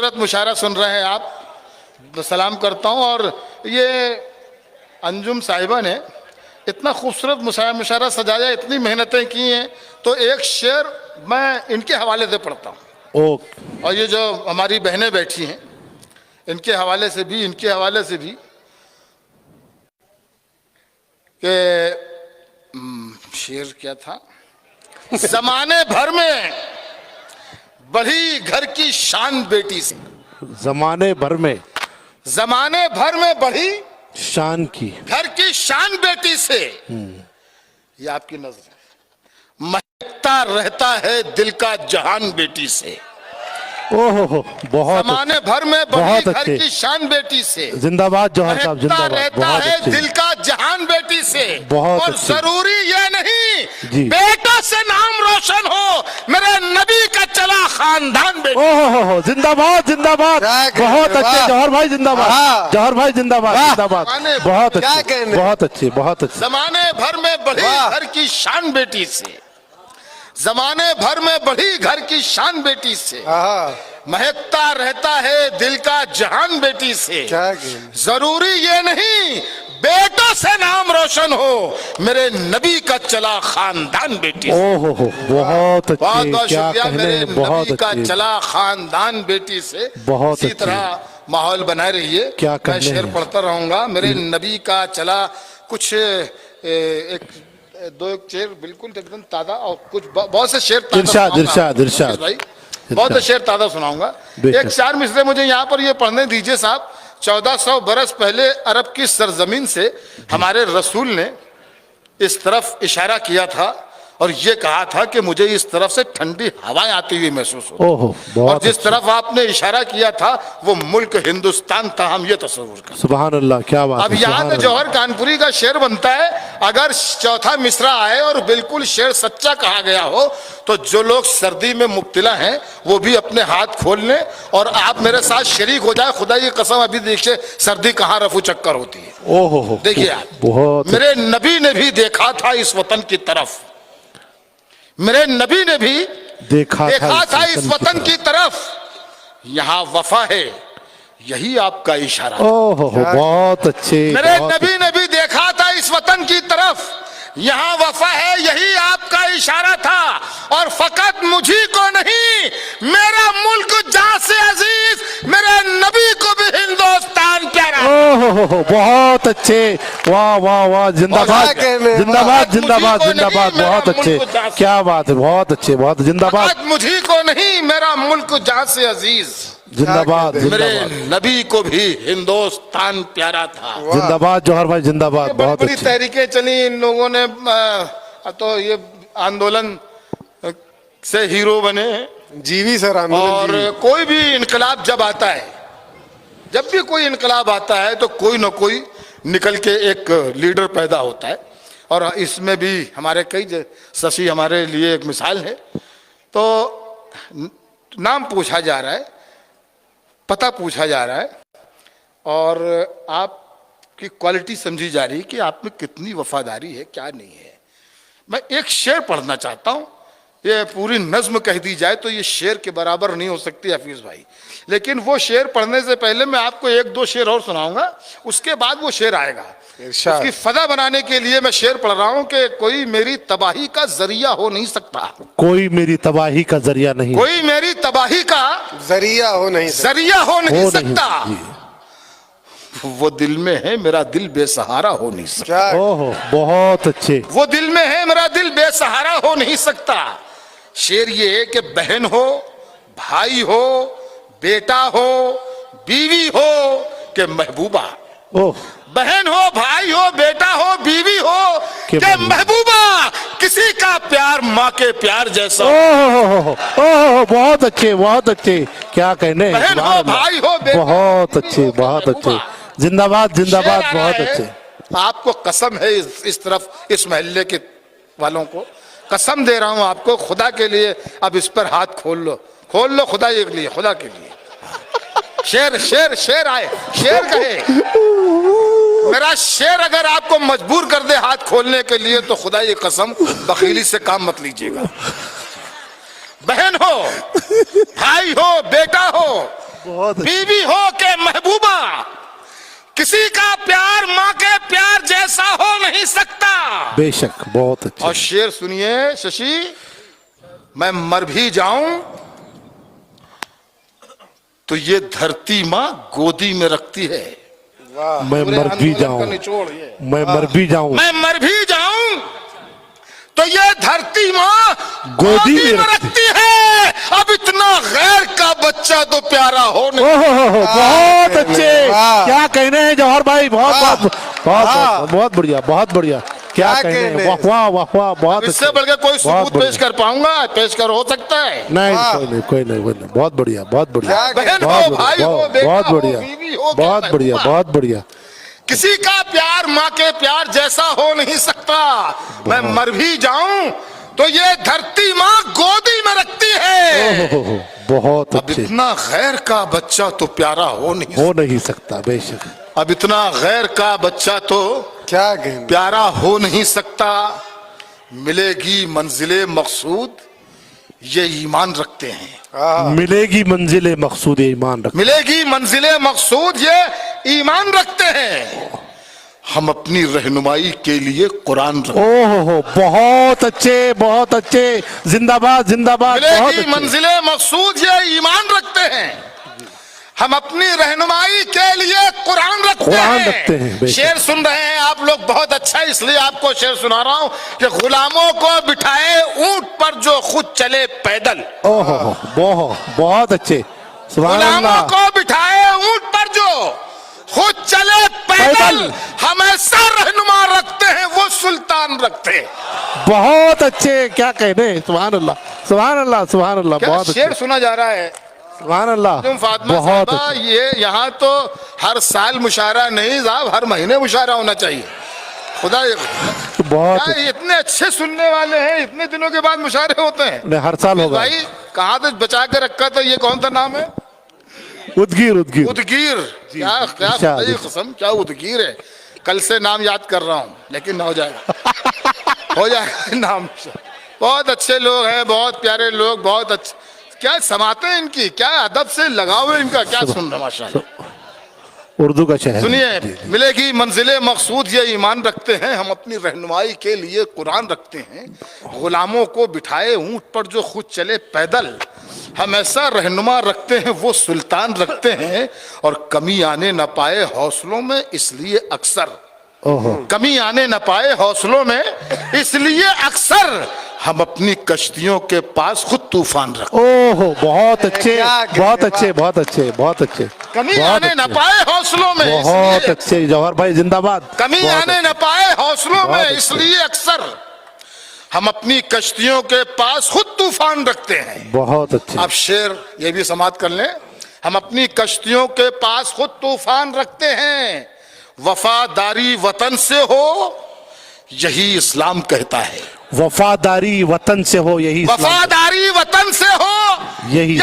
खूबसूरत मुशायरा सुन रहे हैं आप, तो सलाम करता हूं। और ये अंजुम साहिबा ने इतना खूबसूरत मुशायरा सजाया, इतनी मेहनतें की हैं, तो एक शेर मैं इनके हवाले से पढ़ता हूं। और ये जो हमारी बहनें बैठी हैं इनके हवाले से भी कि शेर क्या था, जमाने भर में बढ़ी घर की शान बेटी से, जमाने भर में बढ़ी शान की घर की शान बेटी से। ये आपकी नजर है। महकता रहता है दिल का जहान बेटी से। ओहो, बहुत जमाने भर में बढ़ी घर की शान बेटी से। जिंदाबाद जौहर साहब, महकता जिंदाबाद। रहता है दिल का जहान बेटी से। बहुत और जरूरी ये जी। नहीं बेटों से नाम रोशन हो, मेरे नबी का चला खानदान बेटी। ओहो, जिंदाबाद जिंदाबाद। बहुत अच्छे जौहर भाई, जिंदाबाद जौहर भाई, जिंदाबाद जिंदाबाद। बहुत अच्छे, बहुत अच्छे, बहुत अच्छे। जमाने भर में बढ़ी घर की शान बेटी से, जमाने भर में बढ़ी घर की शान बेटी से। महकता रहता है दिल का जहान बेटी से। जरूरी ये नहीं बेटों से नाम रोशन हो, मेरे नबी का चला खानदान बेटी से। ओहो, बहुत अच्छे, बहुत बहुत क्या शुक्रिया। कहने, मेरे बहुत नबी का अच्छे, चला खानदान बेटी से। बहुत इसी तरह माहौल बनाए रहिए। क्या मैं शेर पढ़ता रहूंगा। मेरे नबी का चला कुछ एक दो शेर बिल्कुल एकदम ताजा, और कुछ बहुत से शेर इरशाद भाई, बहुत से शेर ताजा सुनाऊंगा। एक 4 मिसरे मुझे यहाँ पर ये पढ़ने दीजिए साहब। 1400 बरस पहले अरब की सरजमीन से हमारे रसूल ने इस तरफ इशारा किया था और ये कहा था कि मुझे इस तरफ से ठंडी हवाएं आती हुई महसूस होती। और जिस तरफ आपने इशारा किया था वो मुल्क हिंदुस्तान था, हम ये तस्वीर कर। सुभान अल्लाह, क्या बात। अब यहाँ पे जौहर कानपुरी का शेर बनता है, अगर चौथा मिसरा आए और बिल्कुल शेर सच्चा कहा गया हो तो जो लोग सर्दी में मुब्तला हैं वो भी अपने हाथ खोल लें और आप मेरे साथ शरीक हो जाए। खुदा की कसम, अभी देखिए सर्दी कहाँ रफू चक्कर होती है। ओहो, देखिए आप, मेरे नबी ने भी देखा था इस वतन की तरफ, मेरे नबी ने भी देखा था इस वतन की तरफ। यहाँ वफा है, यही आपका इशारा। ओहो, बहुत अच्छे। मेरे नबी ने भी देखा था इस वतन की तरफ, यहाँ वफा है, यही आपका इशारा था। और फकत मुझी को नहीं, मेरा मुल्क जान से अजीज, मेरे नबी को भी हिंदुस्तान प्यारा। ओहो, बहुत अच्छे, वाह वाह वाह, जिंदाबाद जिंदाबाद जिंदाबाद जिंदाबाद। बहुत अच्छे, क्या बात है, बहुत अच्छे, बहुत जिंदाबाद। मुझी को नहीं, मेरा मुल्क जान से अजीज, जिंदाबाद। मेरे नबी को भी हिंदुस्तान प्यारा था। जिंदाबाद जौहर भाई, जिंदाबाद। बहुत बड़ी तहरीकें चली इन लोगों ने, तो ये आंदोलन से हीरो बने जीवी सर। और कोई भी इनकलाब जब आता है, जब भी कोई इनकलाब आता है तो कोई ना कोई निकल के एक लीडर पैदा होता है। और इसमें भी हमारे कई, शशि हमारे लिए एक मिसाल है। तो नाम पूछा जा रहा है, पता पूछा जा रहा है और आपकी क्वालिटी समझी जा रही है कि आप में कितनी वफादारी है, क्या नहीं है। मैं एक शेर पढ़ना चाहता हूँ। ये पूरी नज्म कह दी जाए तो ये शेर के बराबर नहीं हो सकती हफीज भाई, लेकिन वो शेर पढ़ने से पहले मैं आपको 1-2 शेर और सुनाऊंगा, उसके बाद वो शेर आएगा। उसकी फदा बनाने के लिए मैं शेर पढ़ रहा हूँ कि कोई मेरी तबाही का जरिया हो नहीं सकता, कोई मेरी तबाही का जरिया नहीं, कोई मेरी तबाही का जरिया हो नहीं सकता। वो दिल में है मेरा दिल बेसहारा हो नहीं सकता। ओहो, बहुत अच्छे। वो दिल में है मेरा दिल बेसहारा हो नहीं सकता। शेर ये कि बहन हो, भाई हो, बेटा हो, बीवी हो कि महबूबा। बहन हो, भाई हो, बेटा हो, बीवी हो कि महबूबा, किसी का प्यार माँ के प्यार जैसा। ओहो, बहुत अच्छे, बहुत अच्छे, क्या कहने। बहन हो, भाई हो, बेटा, बहुत अच्छे, बहुत अच्छे, जिंदाबाद जिंदाबाद। बहुत अच्छे। आपको कसम है इस तरफ, इस महल्ले के वालों को कसम दे रहा हूं आपको, खुदा के लिए अब इस पर हाथ खोल लो, खोल लो, खुदा के लिए, खुदा के लिए। शेर शेर शेर आए, शेर कहे। मेरा शेर अगर आपको मजबूर कर दे हाथ खोलने के लिए तो खुदा ये कसम, बखीली से काम मत लीजिएगा। बहन हो, भाई हो, बेटा हो बहुत अच्छे। बीवी हो के महबूबा, किसी का प्यार माँ के प्यार जैसा हो नहीं सकता। बेशक बहुत और अच्छे। शेर सुनिए शशि, मैं मर भी जाऊं तो ये धरती माँ गोदी में रखती है। मैं पूरे मर भी आंदोलन का जाऊं, निचोड़ ये। मैं मर भी जाऊं, मैं मर भी जाऊं तो ये धरती माँ गोदी गोदी में में रखती है। अब इतना गैर का बच्चा तो प्यारा हो नहीं। ओहो बहुत अच्छे। वाह। क्या कहने हैं जौहर भाई, बहुत बहुत बहुत बहुत बहुत बढ़िया, बहुत बढ़िया। क्या क्या कहने हैं, कहने? वाह वाह वाह वाह, बहुत इससे अच्छे। बढ़ के कोई बहुत सबूत बढ़िया। पेश कर पाऊंगा? पेश कर हो सकता है? नहीं वाह। कोई नहीं, कोई नहीं, कोई नहीं, बहुत बढ़िया, बहुत बढ़िया, क्या बहन बहुत हो, भाई हो, बढ़िया, बेटा बहुत हो, बढ़िया, बीवी हो, क्या बहुत बढ़िया, महबूबा। बहुत बढ़िया। किसी का प्यार माँ के प्यार जैसा हो नहीं सकता। मैं मर भी जाऊं तो ये धरती माँ गोदी में रखती है। ओहो बहुत अब अच्छे। इतना गैर का बच्चा तो प्यारा हो नहीं हो नहीं सकता, बेशक। अब इतना गैर का बच्चा तो क्या कहने? प्यारा हो नहीं सकता। मिलेगी मंजिले मकसूद ये ईमान रखते हैं। मिलेगी मंजिले मकसूद ईमान रख। मिलेगी मंजिले मकसूद ये ईमान रखते हैं। हम अपनी रहनुमाई के लिए कुरान रखते हैं। ओहो बहुत अच्छे, बहुत अच्छे। जिंदाबाद जिंदाबाद, बहुत मिलेगी अच्छे। मंजिले मकसूद ये ईमान रखते हैं। हम अपनी रहनुमाई के लिए कुरान रखते हैं, बेशक। शेर सुन रहे हैं आप लोग, बहुत अच्छा, इसलिए आपको शेर सुना रहा हूं कि गुलामों को बिठाए ऊंट पर जो खुद चले पैदल। ओहो बहुत बहुत अच्छे। सुभान गुलामों अल्लाह। को बिठाए ऊंट पर जो खुद चले पैदल, पैदल। हमेशा रहनुमा रखते हैं वो सुल्तान रखते हैं। बहुत अच्छे। क्या कहने, सुभान अल्लाह, सुभान अल्लाह, सुभान अल्लाह, क्या बहुत शेर अच्छे, सुना जा रहा है? सुभान अल्लाह, तुम फातिमा बहुत साहबा, अच्छे। ये यहाँ तो हर साल मुशायरा नहीं साहब, हर महीने मुशायरा होना चाहिए। खुदा बहुत क्या इतने अच्छे सुनने वाले हैं, इतने दिनों के बाद मुशायरे होते हैं। नहीं, हर साल होगा। भाई कहाँ तो बचा के रखा था, ये कौन सा नाम है? उदगीर, उदगीर। उदगीर। क्या क्या इरशाद, खुदा की कसम, क्या उदगीर है। कल से नाम याद कर रहा हूँ, लेकिन हो जाएगा हो जाएगा नाम। बहुत अच्छे लोग हैं, बहुत प्यारे लोग, बहुत अच्छे। क्या समाते हैं इनकी, क्या अदब से लगाव है इनका, क्या सुन रहे माशाल्लाह। उर्दू का शहर। सुनिए, मिलेगी मंजिले मकसूद ये ईमान रखते हैं। हम अपनी रहनुमाई के लिए कुरान रखते हैं। गुलामों को बिठाए ऊंट पर जो खुद चले पैदल, हमेशा रहनुमा रखते हैं वो सुल्तान रखते हैं। और कमी आने न पाए हौसलों में इसलिए अक्सर, ओहो कमी आने न पाए हौसलों में इसलिए अक्सर, हम अपनी कश्तियों के पास खुद तूफान रखते हैं। ओहो बहुत अच्छे, क्या कहने, बहुत अच्छे, बहुत अच्छे, बहुत अच्छे। कमी बहुत आने न अच्छे। पाए हौसलों में बहुत इसलिए, अच्छे जौहर भाई, जिंदाबाद। कमी बहुत आने न पाए हौसलों बहुत में अच्छे। इसलिए अक्सर, हम अपनी कश्तियों के पास खुद तूफान रखते हैं। बहुत अच्छे। अब शेर ये भी समाप्त कर लें। हम अपनी कश्तियों के पास खुद तूफान रखते हैं। वफादारी वतन से हो यही इस्लाम कहता है। वफादारी वतन से हो यही इस्लाम। वफादारी वतन से हो यही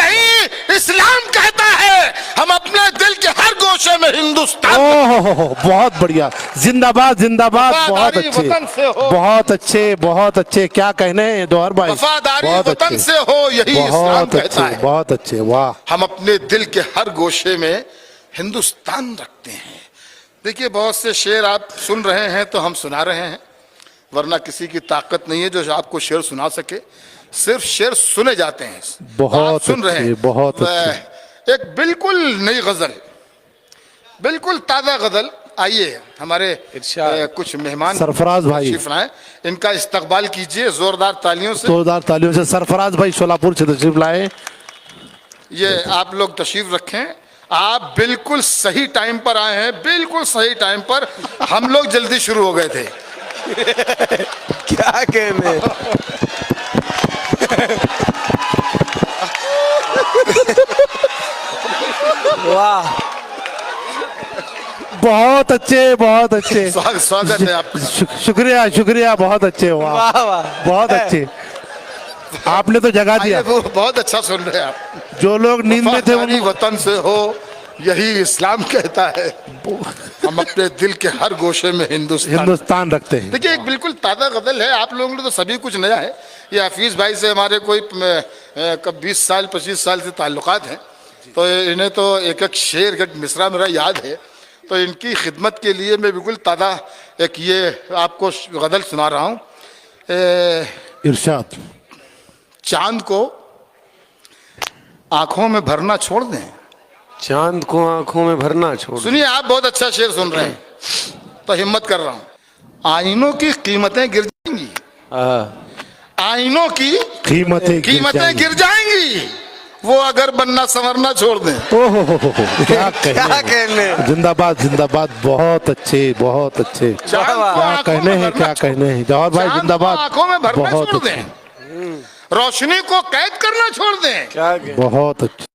इस्लाम कहता है। हम अपने दिल के हर गोशे में हिंदुस्तान, ओहो बहुत बढ़िया, जिंदाबाद जिंदाबाद, बहुत वफादारी अच्छे, वतन से हो। बहुत अच्छे, बहुत अच्छे। क्या कहने हैं जौहर भाई, वफादारी बहुत वतन अच्छे, से हो यही इस्लाम बहुत कहता अच्छे, है। बहुत अच्छे, वाह। हम अपने दिल के हर गोशे में हिंदुस्तान रखते हैं। देखिए, बहुत से शेर आप सुन रहे हैं तो हम सुना रहे हैं, वरना किसी की ताकत नहीं है जो आपको शेर सुना सके। सिर्फ शेर सुने जाते हैं। बहुत आप सुन रहे अच्छे, हैं। बहुत अच्छे। एक बिल्कुल नई गजल, बिल्कुल ताजा गजल। आइए हमारे कुछ मेहमान सरफराज भाई तशरीफ लाए, इनका इस्तकबाल कीजिए जोरदार तालियों से। जोरदार तालियों से सरफराज भाई सोलापुर से तशरीफ लाए। ये आप लोग तशरीफ रखें। आप बिल्कुल सही टाइम पर आए हैं, बिल्कुल सही टाइम पर। हम लोग जल्दी शुरू हो गए थे। क्या कहने? वाह, बहुत अच्छे, बहुत अच्छे। स्वागत है आपका। शुक्रिया शुक्रिया, बहुत अच्छे, वाह वाह, वाह। बहुत अच्छे। आपने तो जगा दिया। आइए, वो बहुत अच्छा सुन रहे हैं आप। जो लोग नींद में थे वफादारी उन वतन से हो यही इस्लाम कहता है। हम अपने दिल के हर गोशे में हिंदुस्तान रखते हैं। देखिए, एक बिल्कुल ताज़ा गजल है। आप लोगों ने तो सभी कुछ नया है। ये हफीज़ भाई से हमारे कोई 20 साल 25 साल से ताल्लुकात हैं। तो इन्हें तो एक एक शेर एक मिसरा मेरा याद है, तो इनकी खिदमत के लिए मैं बिल्कुल ताज़ा एक ये आपको गज़ल सुना रहा हूँ। इरशाद। चांद को आंखों में भरना छोड़ दें। चांद को आंखों में भरना छोड़। सुनिए, आप बहुत अच्छा शेर सुन रहे हैं, तो हिम्मत कर रहा हूँ। आईनों की कीमतें गिर जाएंगी, आईनों की कीमतें गिर जाएंगी, वो अगर बनना संवरना छोड़ दें। ओहो क्या क्या कहने। जिंदाबाद जिंदाबाद, बहुत अच्छे बहुत अच्छे। चांद को क्या आंखों कहने में हैं, भरना- क्या कहने हैं जवाहर भाई, चांद को जिंदाबाद। आंखों में भरना बहुत छोड़ अच्छे, दें, रोशनी को कैद करना छोड़ दें। क्या कहने। बहुत अच्छे।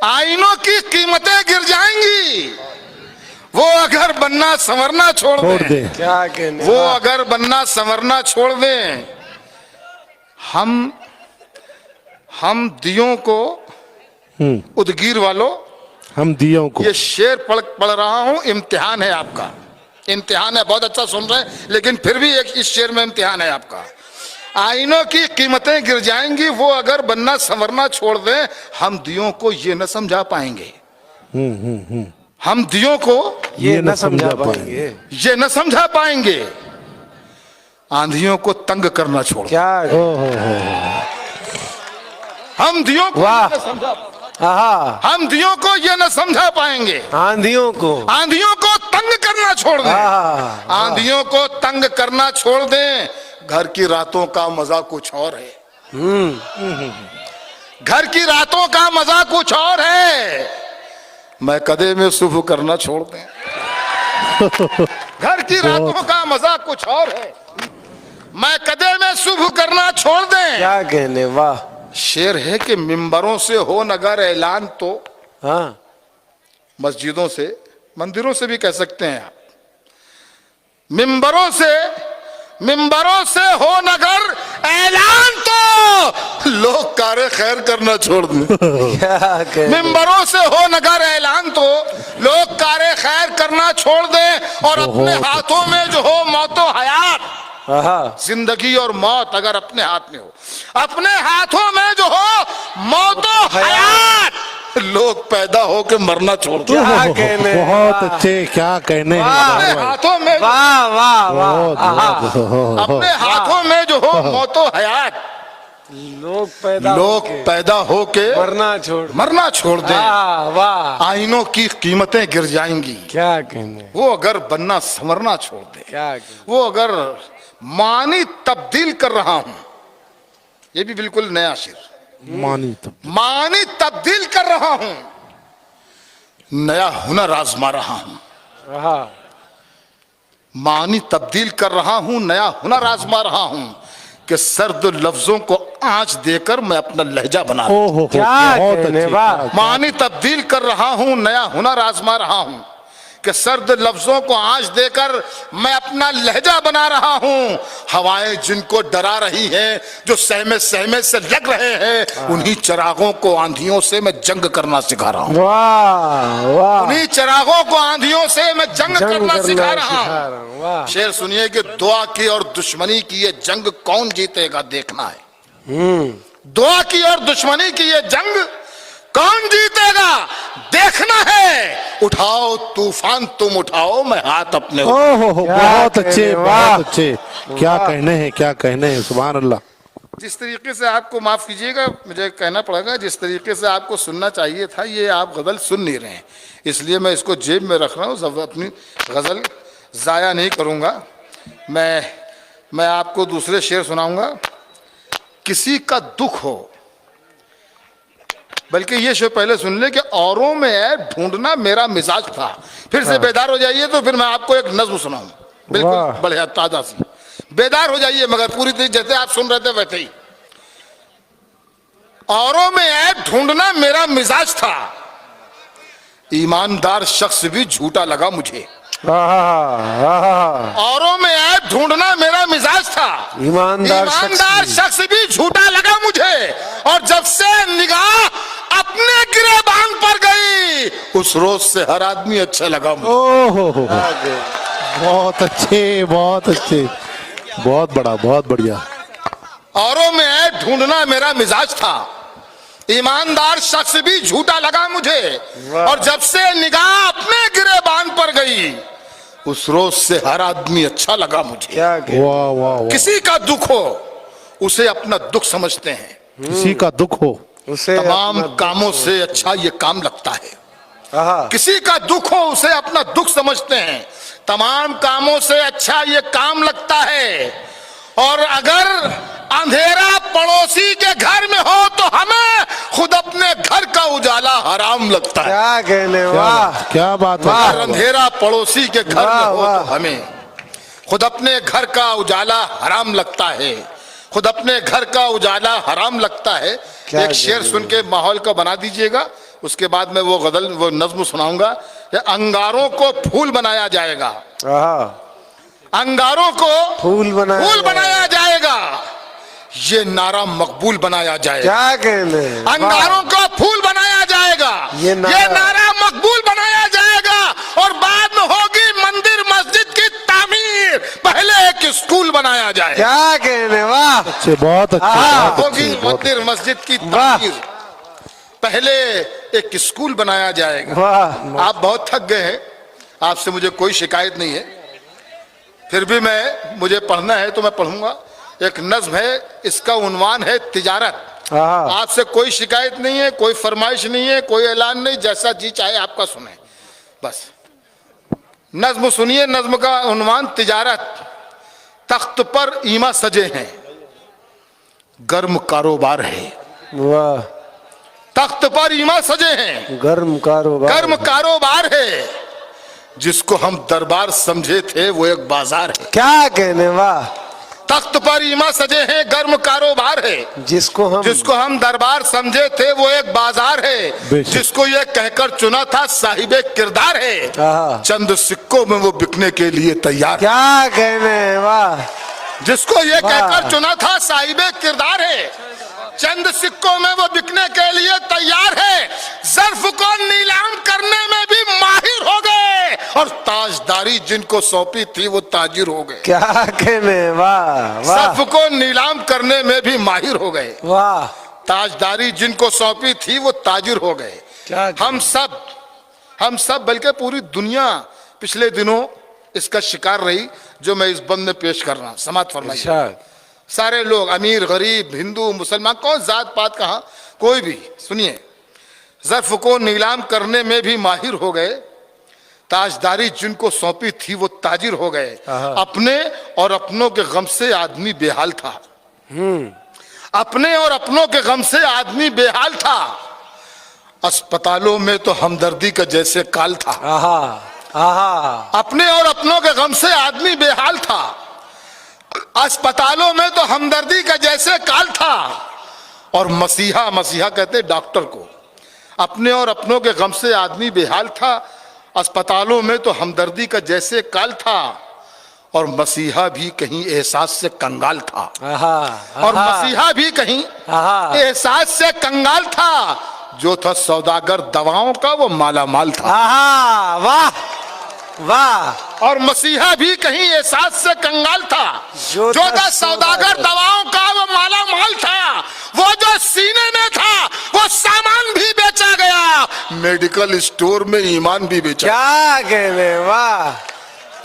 आईनों की कीमतें गिर जाएंगी, वो अगर बनना संवरना छोड़ छोड़ दें। दे। क्या कहने। वो अगर बनना संवरना छोड़ दें। हम दियों को उदगीर वालों, हम दियों को। ये शेर पढ़ रहा हूं, इम्तिहान है आपका, इम्तिहान है। बहुत अच्छा सुन रहे हैं, लेकिन फिर भी एक इस शेर में इम्तिहान है आपका। आईनों की कीमतें गिर जाएंगी, वो अगर बनना संवरना छोड़ दें। हम दियों को ये न समझा पाएंगे, हम दियों को ये न समझा पाएंगे। ये न समझा पाएंगे। आंधियों को तंग करना छोड़ दें। क्या। हम दियों को वाह। ये न समझा, आहा। हम दियों को ये न समझा पाएंगे। आंधियों को। आंधियों को तंग करना छोड़ दें। आहा। आंधियों को तंग करना छोड़ दें। घर की रातों का मजा कुछ और है, घर की रातों का मजा कुछ और है। मैं कदे में सुबह करना छोड़ दें। घर की रातों का मजा कुछ और है, मैं कदे में सुबह करना छोड़ दें। क्या कहने। वाह। शेर है कि मिंबरों से हो नगर ऐलान, तो हाँ। मस्जिदों से मंदिरों से भी कह सकते हैं आप। मिंबरों से हो नगर ऐलान, तो लोग कारे खैर करना छोड़ दें। क्या कहने। मिंबरों से हो नगर ऐलान, तो लोग कारे खैर करना छोड़ दें। और अपने हाथों में जो हो मौतो हयात, आहा। जिंदगी और मौत अगर अपने हाथ में हो, अपने हाथों में जो हो मौतो हयात, लोग पैदा हो के मरना छोड़ दें। क्या कहने। बहुत अच्छे, क्या कहने हैं अपने जवाहर भाई। हाथों में, वाह वाह वाह। बहुत। अपने हाथों में जो हो मौतो हयात, लोग पैदा हो के मरना छोड़ दें। वाह। आईनों की कीमतें गिर जाएंगी, क्या कहने। वो अगर बनना संवरना छोड़ दे। क्या कहने। वो अगर मानी तब्दील कर रहा हूं, ये भी बिल्कुल नया शेर। मानी तब्दील कर रहा हूं, नया हुनर आजमा रहा हूं। मानी तब्दील कर रहा हूं, नया हुनर आजमा रहा हूं, कि सर्द लफ्जों को आंच देकर मैं अपना लहजा बना रहा हूं। क्या। मानी तब्दील कर रहा हूं, नया हुनर आजमा रहा हूं, कि सर्द लफ्जों को आंच देकर मैं अपना लहजा बना रहा हूं। हवाएं जिनको डरा रही हैं, जो सहमे सहमे से लग रहे हैं, उन्हीं चिरागों को आंधियों से मैं जंग करना सिखा रहा हूं। वाह वाह। उन्हीं चिरागों को आंधियों से मैं जंग करना सिखा रहा हूं। वाह। शेर सुनिए कि दुआ की और दुश्मनी की ये जंग कौन जीतेगा देखना है। दुआ की और दुश्मनी की ये जंग कौन जीतेगा देखना है। उठाओ तूफान तुम उठाओ, मैं हाथ अपने। बहुत अच्छे बहुत अच्छे, क्या कहने हैं, क्या कहने हैं, सुभान अल्लाह। जिस तरीके से आपको, माफ कीजिएगा मुझे कहना पड़ेगा, जिस तरीके से आपको सुनना चाहिए था, ये आप गजल सुन नहीं रहे हैं, इसलिए मैं इसको जेब में रख रहा हूँ। अपनी गजल जाया नहीं करूँगा। मैं आपको दूसरे शेर सुनाऊंगा। किसी का दुख हो, बल्कि ये शेर पहले सुन ले कि औरों में है ढूंढना मेरा मिजाज था। फिर से बेदार हो जाइए, तो फिर मैं आपको एक नज्म सुनाऊं, बिल्कुल बढ़िया ताजा सी। बेदार हो जाइए, मगर पूरी तरीके जैसे आप सुन रहे थे वैसे ही। औरों में है ढूंढना मेरा मिजाज था, ईमानदार शख्स भी झूठा लगा मुझे। औरों में है ढूंढना मेरा मिजाज था, ईमानदार शख्स भी झूठा लगा मुझे। और जब से निगाह अपने गिरेबान पर गई, उस रोज से हर आदमी अच्छा लगा मुझे। बहुत अच्छे बहुत अच्छे, बहुत बड़ा बहुत बढ़िया। औरों में है ढूंढना मेरा मिजाज था, ईमानदार शख्स भी झूठा लगा मुझे। और जब से निगाह अपने गिरेबान पर गई, उस रोज से हर आदमी अच्छा लगा मुझे। क्या वाह वाह वाह। किसी का दुख हो उसे अपना दुख समझते हैं, किसी का दुख हो उसे तमाम कामों से अच्छा ये काम लगता है। आहा, किसी का दुख हो उसे अपना दुख समझते हैं, तमाम कामों से अच्छा ये काम लगता है। और अगर अंधेरा पड़ोसी के घर में हो तो हमें खुद अपने घर का उजाला हराम लगता है। क्या कहने, वाह क्या बात है। अगर अंधेरा पड़ोसी के घर में हो वाह, तो हमें खुद अपने घर का उजाला हराम लगता है। खुद अपने घर का उजाला हराम लगता है। क्या एक शेर सुन के माहौल को बना दीजिएगा, उसके बाद मैं वो नज्म सुनाऊंगा। अंगारों को फूल बनाया जाएगा, आहा, अंगारों को फूल बनाया जाएगा, ये नारा मकबूल बनाया जाएगा। क्या कहने, अंगारों को फूल बनाया जाएगा, ये नारा मकबूल बनाया जाएगा। और बाद में होगी मंदिर मस्जिद की तामीर, पहले एक स्कूल बनाया जाएगा। क्या कहने, वाह अच्छे, बहुत अच्छे, बहुत होगी अच्छे, बहुत मंदिर मस्जिद की वाह। तामीर, पहले एक स्कूल बनाया जाएगा। वाह, आप बहुत थक गए हैं, आपसे मुझे कोई शिकायत नहीं है, फिर भी मुझे पढ़ना है तो मैं पढ़ूंगा। एक नज्म है, इसका उन्वान है तिजारत। आहा, आपसे कोई शिकायत नहीं है, कोई फरमाइश नहीं है, कोई ऐलान नहीं, जैसा जी चाहे आपका सुने। बस नज्म सुनिए। नज्म का उन्वान तिजारत। तख्त पर ईमा सजे हैं, गर्म कारोबार है। वाह, तख्त पर ईमा सजे हैं, गर्म कारोबार, गर्म कारोबार है। जिसको हम दरबार समझे थे वो एक बाजार है। क्या कहने, वाह, तख्त पर ईमा सजे हैं, गर्म कारोबार है। जिसको हम दरबार समझे थे वो एक बाजार है। बेशक। जिसको ये कहकर चुना था साहिबे किरदार है। आहा, चंद सिक्कों में वो बिकने के लिए तैयार है। क्या कहने, वाह, जिसको ये वाह। कहकर चुना था साहिबे किरदार है, चंद सिक्कों में वो बिकने के लिए तैयार है। ज़र्फ को नीलाम करने में भी माहिर हो गए, और ताजदारी जिनको सौंपी थी वो ताजिर हो गए। क्या कहने, वाह वाह ज़र्फ को नीलाम करने में भी माहिर हो गए, वाह, ताजदारी जिनको सौंपी थी वो ताजिर हो गए। क्या हम सब बल्कि पूरी दुनिया पिछले दिनों इसका शिकार रही, जो मैं इस बंद में पेश कर रहा हूं। समात फरमाइए। अच्छा, सारे लोग, अमीर गरीब, हिंदू मुसलमान, कौन जात पात कहाँ, कोई भी, सुनिए। ज़र्फ को नीलाम करने में भी माहिर हो गए, ताजदारी जिनको सौंपी थी वो ताजिर हो गए। अपने और अपनों के गम से आदमी बेहाल था, अपने और अपनों के गम से आदमी बेहाल था। अस्पतालों में तो हमदर्दी का जैसे काल था। आहा, आहा, अपने और अपनों के गम से आदमी बेहाल था, अस्पतालों में तो हमदर्दी का जैसे काल था। और मसीहा, मसीहा कहते डॉक्टर को, अपने और अपनों के गम से आदमी बेहाल था, अस्पतालों में तो हमदर्दी का जैसे काल था। और मसीहा भी कहीं एहसास से कंगाल था, और मसीहा भी कहीं एहसास से कंगाल था। जो था सौदागर दवाओं का वो माला माल था। आहा, वाह वाह, और मसीहा भी कहीं एहसास से कंगाल था। जो था सौदागर दवाओं का वो माला माल था। वो जो सीने में था वो सामान भी बेचा गया, मेडिकल स्टोर में ईमान भी बेचा। क्या कहने, वाह,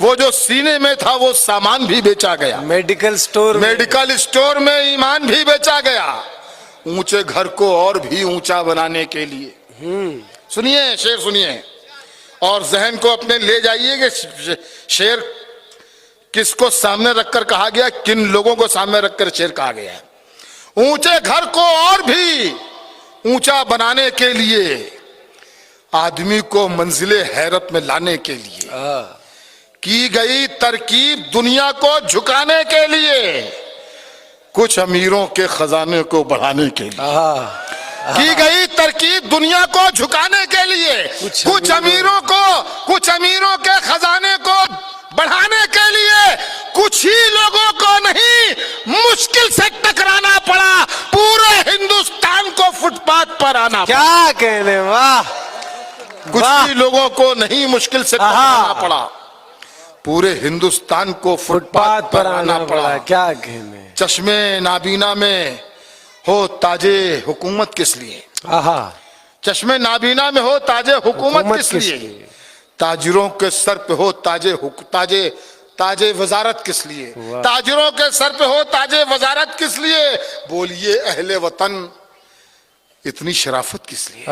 वो जो सीने में था वो सामान भी बेचा गया, मेडिकल स्टोर में ईमान भी बेचा गया। ऊंचे घर को और भी ऊंचा बनाने के लिए। सुनिए, शेर सुनिए और जहन को अपने ले जाइए कि शेर किसको सामने रखकर कहा गया, किन लोगों को सामने रखकर शेर कहा गया है। ऊंचे घर को और भी ऊंचा बनाने के लिए, आदमी को मंजिले हैरत में लाने के लिए की गई तरकीब दुनिया को झुकाने के लिए, कुछ अमीरों के खजाने को बढ़ाने के लिए की गई तरकीब दुनिया को झुकाने के लिए, कुछ अमीरों के खजाने को बढ़ाने के लिए, कुछ ही लोगों को नहीं मुश्किल से टकराना पड़ा, पूरे हिंदुस्तान को फुटपाथ पर आना। क्या कहने, वाह, कुछ ही लोगों को नहीं मुश्किल से टकराना पड़ा, पूरे हिंदुस्तान को फुटपाथ पर आना पड़ा। क्या कहने, चश्मे नाबीना में हो ताजे हुकूमत किस लिए, आहा चश्मे नाबीना में हो ताजे हुकूमत किस लिए, ताजिरों के सर पे हो ताजे वजारत किस लिए, ताजिरों के सर पे हो ताजे वजारत किस लिए, बोलिए अहले वतन इतनी शराफत किस लिए,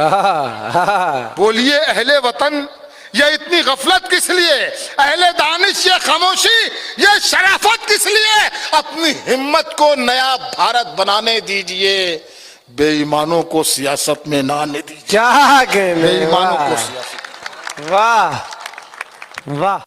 बोलिए अहले वतन ये इतनी गफलत किस लिए, अहले दानिश ये खामोशी ये शराफत किस लिए, अपनी हिम्मत को नया भारत बनाने दीजिए, बेईमानों को सियासत में ना आने दीजिए। क्या कहने, बेईमानों को सियासत, वाह वाह।